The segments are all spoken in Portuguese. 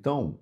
Então,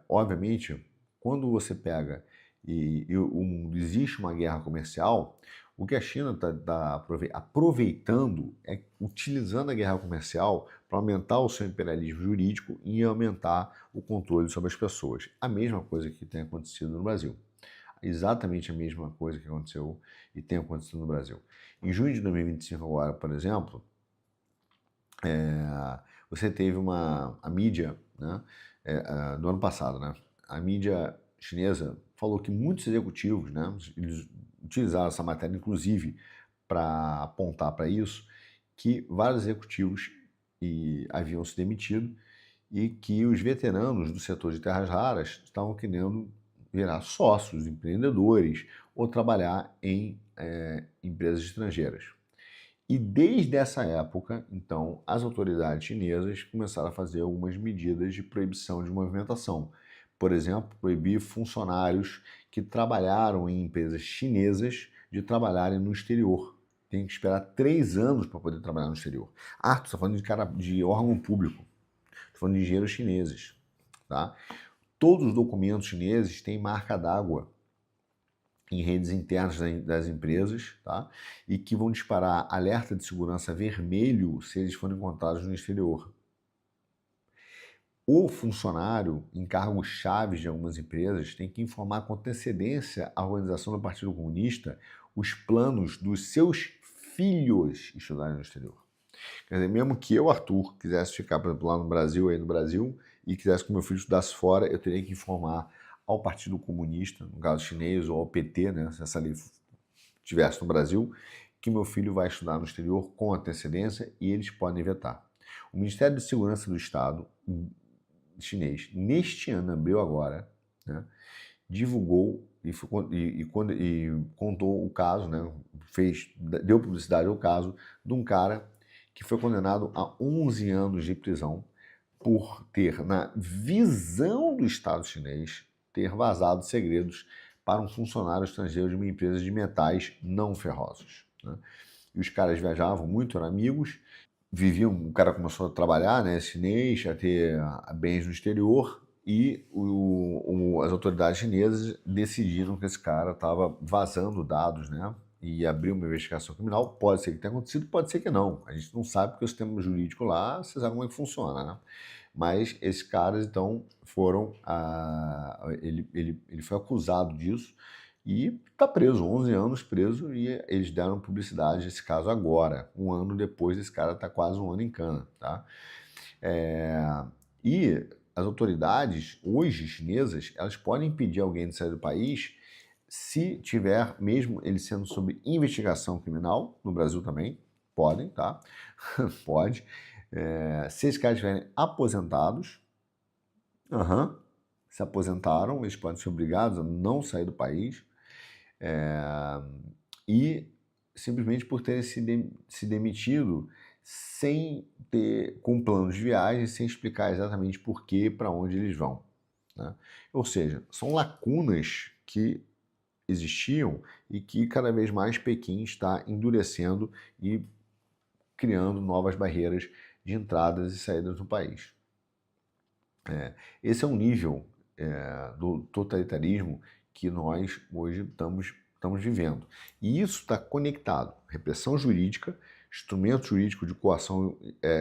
obviamente, quando você pega existe uma guerra comercial, o que a China está aproveitando é utilizando a guerra comercial para aumentar o seu imperialismo jurídico e aumentar o controle sobre as pessoas. A mesma coisa que tem acontecido no Brasil. Exatamente a mesma coisa que aconteceu e tem acontecido no Brasil. Em junho de 2025 agora, por exemplo, você teve a mídia, né, do ano passado, né, a mídia chinesa falou que muitos executivos, né, eles utilizaram essa matéria, inclusive, para apontar para isso, que vários executivos haviam se demitido e que os veteranos do setor de terras raras estavam querendo virar sócios, empreendedores ou trabalhar em empresas estrangeiras. E desde essa época, então, as autoridades chinesas começaram a fazer algumas medidas de proibição de movimentação. Por exemplo, proibir funcionários que trabalharam em empresas chinesas de trabalharem no exterior. Tem que esperar 3 anos para poder trabalhar no exterior. Ah, tu está falando de órgão público. Estou falando de engenheiros chineses. Tá? Todos os documentos chineses têm marca d'água em redes internas das empresas, tá? E que vão disparar alerta de segurança vermelho se eles forem encontrados no exterior. O funcionário em cargos chaves de algumas empresas tem que informar com antecedência à organização do Partido Comunista os planos dos seus filhos estudarem no exterior. Quer dizer, mesmo que eu, Arthur, quisesse ficar, por exemplo, lá no Brasil, aí no Brasil, e quisesse que meu filho estudasse fora, eu teria que informar ao Partido Comunista, no caso chinês, ou ao PT, né, se essa lei estivesse no Brasil, que meu filho vai estudar no exterior com antecedência e eles podem vetar. O Ministério de Segurança do Estado chinês, neste ano, abril agora, né, divulgou e contou o caso, né, deu publicidade ao caso de um cara que foi condenado a 11 anos de prisão por ter, na visão do Estado chinês, ter vazado segredos para um funcionário estrangeiro de uma empresa de metais não ferrosos. Né? E os caras viajavam muito, eram amigos, viviam, o cara começou a trabalhar, né, chinês, a ter bens no exterior, e as autoridades chinesas decidiram que esse cara estava vazando dados, né, e abriu uma investigação criminal. Pode ser que tenha acontecido, pode ser que não. A gente não sabe porque o sistema jurídico lá, você sabe como é que funciona, né? Mas esses caras, então, ele foi acusado disso e está preso, 11 anos preso, e eles deram publicidade desse caso agora, um ano depois desse cara está quase um ano em cana, tá? E as autoridades, hoje, chinesas, elas podem impedir alguém de sair do país se tiver, mesmo ele sendo sob investigação criminal, no Brasil também, podem, tá? Pode. Se esses caras estiverem aposentados, se aposentaram, eles podem ser obrigados a não sair do país, e simplesmente por terem se demitido com planos de viagem, sem explicar exatamente por quê, para onde eles vão. Né? Ou seja, são lacunas que existiam e que cada vez mais Pequim está endurecendo e criando novas barreiras de entradas e saídas no país. Esse é um nível do totalitarismo que nós hoje estamos vivendo. E isso está conectado. Repressão jurídica, instrumento jurídico de coação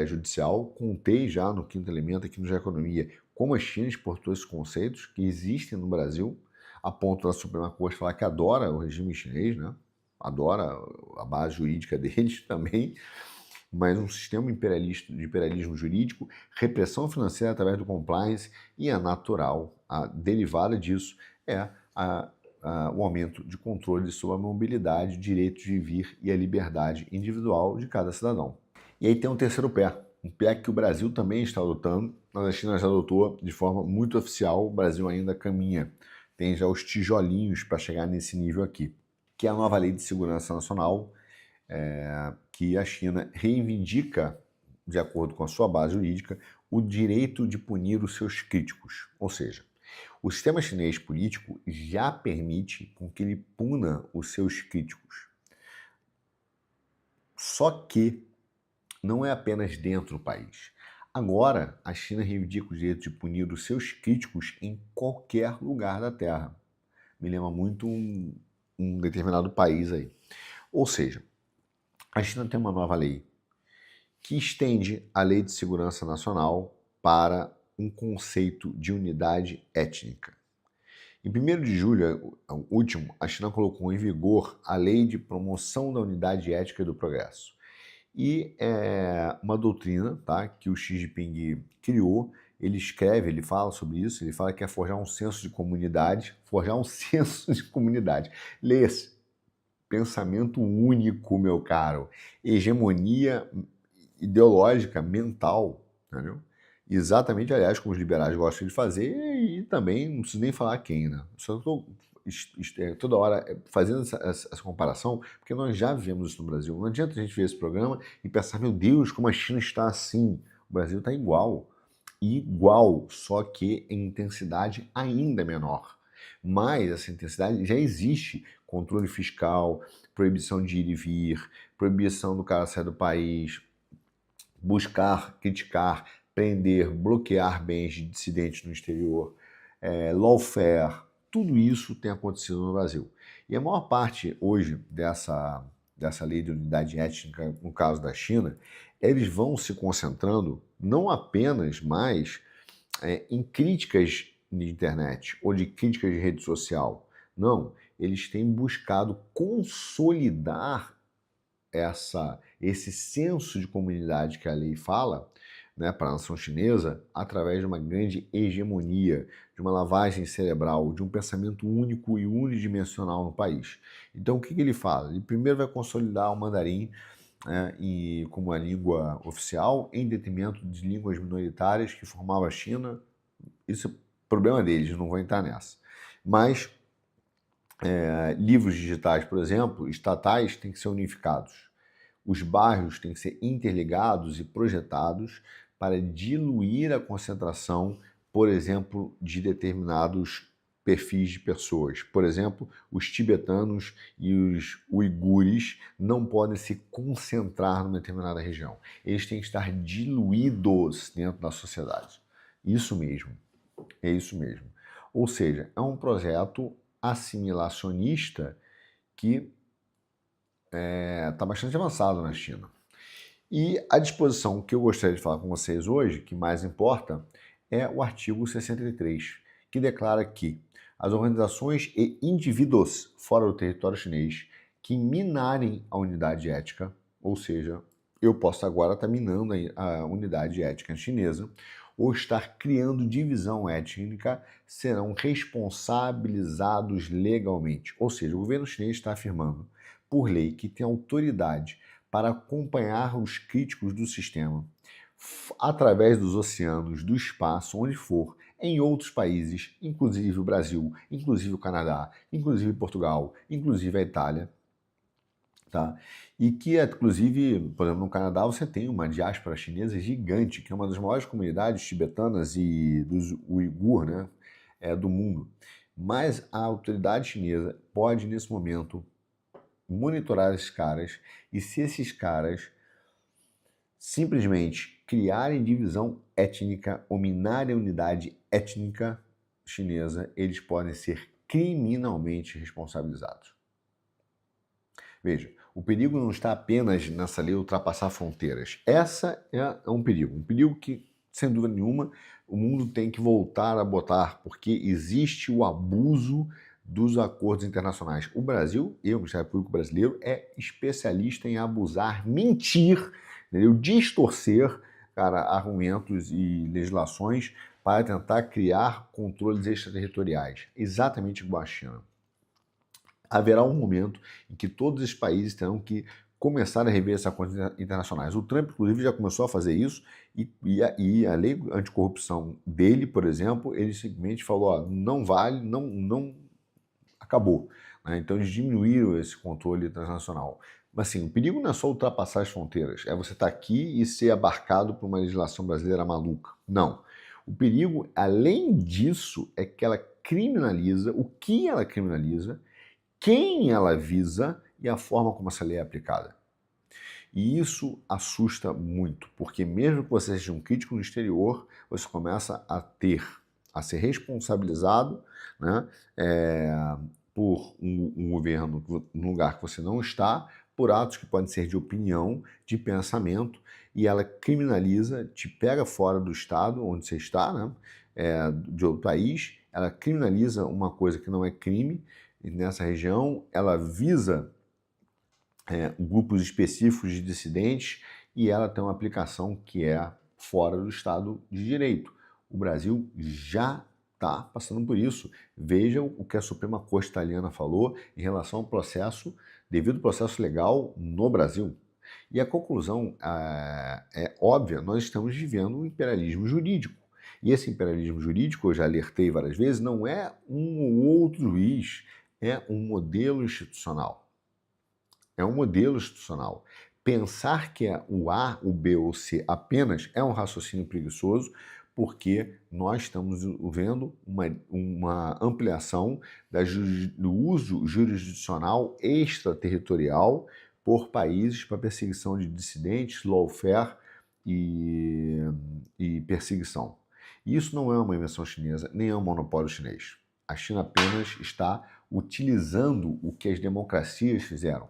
judicial, contei já no quinto elemento aqui no Geoeconomia como a China exportou esses conceitos que existem no Brasil, a ponto da Suprema Corte falar que adora o regime chinês, né? Adora a base jurídica deles também, mas um sistema imperialista, de imperialismo jurídico, repressão financeira através do compliance, e a natural, a derivada disso é o aumento de controle sobre a mobilidade, o direito de vir e a liberdade individual de cada cidadão. E aí tem um terceiro pé, um pé que o Brasil também está adotando, mas a China já adotou de forma muito oficial, o Brasil ainda caminha, tem já os tijolinhos para chegar nesse nível aqui, que é a nova Lei de Segurança Nacional, que a China reivindica, de acordo com a sua base jurídica, o direito de punir os seus críticos. Ou seja, o sistema chinês político já permite com que ele puna os seus críticos. Só que não é apenas dentro do país. Agora, a China reivindica o direito de punir os seus críticos em qualquer lugar da Terra. Me lembra muito um determinado país aí. Ou seja, a China tem uma nova lei que estende a Lei de Segurança Nacional para um conceito de unidade étnica. Em 1º de julho, último, a China colocou em vigor a Lei de Promoção da Unidade Étnica e do Progresso. E é uma doutrina, tá, que o Xi Jinping criou. Ele escreve, ele fala sobre isso, ele fala que é forjar um senso de comunidade, Leia-se, pensamento único, meu caro, hegemonia ideológica, mental, entendeu? Exatamente, aliás, como os liberais gostam de fazer, e também não preciso nem falar quem, né? Só estou toda hora fazendo essa comparação, porque nós já vivemos isso no Brasil. Não adianta a gente ver esse programa e pensar, meu Deus, como a China está assim. O Brasil está igual, só que em intensidade ainda menor. Mas essa intensidade já existe. Controle fiscal, proibição de ir e vir, proibição do cara sair do país, buscar, criticar, prender, bloquear bens de dissidentes no exterior, lawfare, tudo isso tem acontecido no Brasil. E a maior parte hoje dessa lei de unidade étnica, no caso da China, eles vão se concentrando não apenas mais em críticas de internet ou de críticas de rede social. Não, eles têm buscado consolidar esse senso de comunidade que a lei fala, né, para a nação chinesa, através de uma grande hegemonia, de uma lavagem cerebral, de um pensamento único e unidimensional no país. Então, o que ele fala? Ele primeiro vai consolidar o mandarim como a língua oficial, em detrimento de línguas minoritárias que formavam a China. Isso é problema deles, não vou entrar nessa. Mas livros digitais, por exemplo, estatais, têm que ser unificados. Os bairros têm que ser interligados e projetados para diluir a concentração, por exemplo, de determinados perfis de pessoas. Por exemplo, os tibetanos e os uigures não podem se concentrar numa determinada região. Eles têm que estar diluídos dentro da sociedade. Isso mesmo, é isso mesmo. Ou seja, é um projeto assimilacionista que está bastante avançado na China. E a disposição que eu gostaria de falar com vocês hoje, que mais importa, é o artigo 63, que declara que as organizações e indivíduos fora do território chinês que minarem a unidade ética, ou seja, eu posso agora estar minando a unidade ética chinesa, ou estar criando divisão étnica, serão responsabilizados legalmente. Ou seja, o governo chinês está afirmando, por lei, que tem autoridade para acompanhar os críticos do sistema através dos oceanos, do espaço, onde for, em outros países, inclusive o Brasil, inclusive o Canadá, inclusive Portugal, inclusive a Itália. Tá? E que, inclusive, por exemplo, no Canadá você tem uma diáspora chinesa gigante, que é uma das maiores comunidades tibetanas e dos uigur, né, do mundo. Mas a autoridade chinesa pode, nesse momento, monitorar esses caras, e se esses caras simplesmente criarem divisão étnica ou minarem a unidade étnica chinesa, eles podem ser criminalmente responsabilizados. Veja, o perigo não está apenas nessa lei ultrapassar fronteiras. Essa é um perigo que, sem dúvida nenhuma, o mundo tem que voltar a botar, porque existe o abuso dos acordos internacionais. O Brasil, o Ministério Público brasileiro, é especialista em abusar, mentir, entendeu? Distorcer, argumentos e legislações para tentar criar controles extraterritoriais, exatamente igual à China. Haverá um momento em que todos os países terão que começar a rever essas acordos internacionais. O Trump, inclusive, já começou a fazer isso e a lei anticorrupção dele, por exemplo, ele simplesmente falou, não vale, não acabou. Né? Então, eles diminuíram esse controle transnacional. Mas, assim, o perigo não é só ultrapassar as fronteiras, é você estar aqui e ser abarcado por uma legislação brasileira maluca. Não. O perigo, além disso, é que ela criminaliza, o que ela criminaliza, quem ela visa e a forma como essa lei é aplicada. E isso assusta muito, porque mesmo que você seja um crítico no exterior, você começa a ser responsabilizado, né, por um governo no lugar que você não está, por atos que podem ser de opinião, de pensamento, e ela criminaliza, te pega fora do estado onde você está, né, de outro país, ela criminaliza uma coisa que não é crime nessa região, ela visa grupos específicos de dissidentes e ela tem uma aplicação que é fora do Estado de Direito. O Brasil já está passando por isso. Vejam o que a Suprema Corte italiana falou em relação ao processo, devido processo legal no Brasil. E a conclusão é óbvia, nós estamos vivendo um imperialismo jurídico. E esse imperialismo jurídico, eu já alertei várias vezes, não é um ou outro juiz, é um modelo institucional. É um modelo institucional. Pensar que é o A, o B ou o C apenas é um raciocínio preguiçoso, porque nós estamos vendo uma ampliação do uso jurisdicional extraterritorial por países para perseguição de dissidentes, lawfare e perseguição. Isso não é uma invenção chinesa, nem é um monopólio chinês. A China apenas está utilizando o que as democracias fizeram.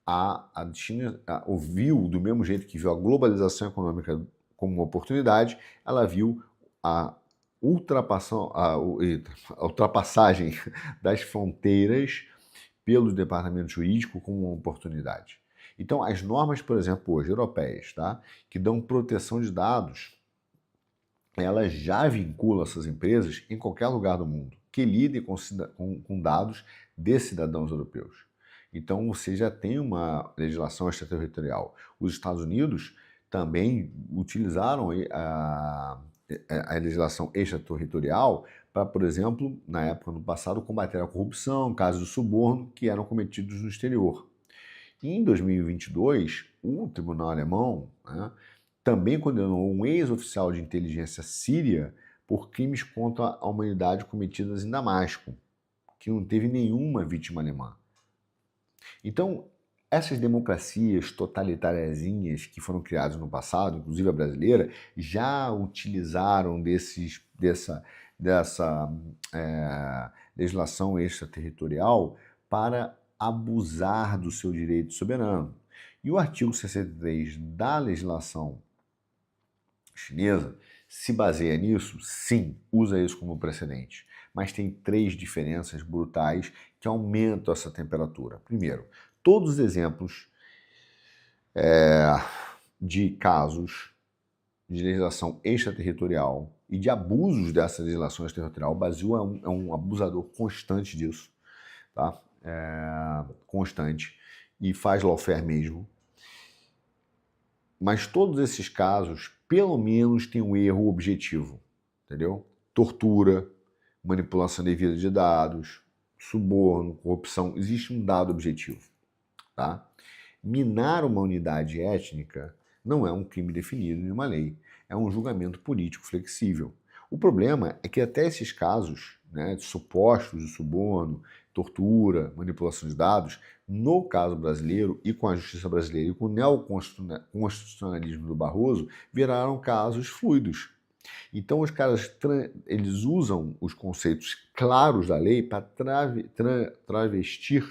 A China viu, do mesmo jeito que viu a globalização econômica como uma oportunidade, ela viu a ultrapassagem das fronteiras pelo departamento jurídico como uma oportunidade. Então, as normas, por exemplo, hoje, europeias, tá, que dão proteção de dados, elas já vinculam essas empresas em qualquer lugar do mundo que lidem com dados de cidadãos europeus. Então, você já tem uma legislação extraterritorial. Os Estados Unidos também utilizaram a legislação extraterritorial para, por exemplo, na época no passado, combater a corrupção, casos de suborno que eram cometidos no exterior. E em 2022, o tribunal alemão, né, também condenou um ex-oficial de inteligência síria por crimes contra a humanidade cometidos em Damasco, que não teve nenhuma vítima alemã. Então, essas democracias totalitariazinhas que foram criadas no passado, inclusive a brasileira, já utilizaram dessa legislação extraterritorial para abusar do seu direito soberano. E o artigo 63 da legislação chinesa se baseia nisso? Sim, usa isso como precedente. Mas tem 3 diferenças brutais que aumentam essa temperatura. Primeiro, todos os exemplos de casos de legislação extraterritorial e de abusos dessa legislação extraterritorial, o Brasil é um abusador constante disso, tá? Constante, e faz lawfare mesmo. Mas todos esses casos, pelo menos, têm um erro objetivo, entendeu? Tortura, manipulação indevida de dados, suborno, corrupção, existe um dado objetivo, tá? Minar uma unidade étnica não é um crime definido em uma lei, é um julgamento político flexível. O problema é que até esses casos, né, supostos de suborno, tortura, manipulação de dados, no caso brasileiro e com a justiça brasileira e com o neoconstitucionalismo do Barroso, viraram casos fluidos. Então os caras eles usam os conceitos claros da lei para travestir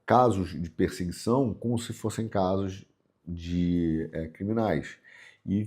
casos de perseguição como se fossem casos de criminais. E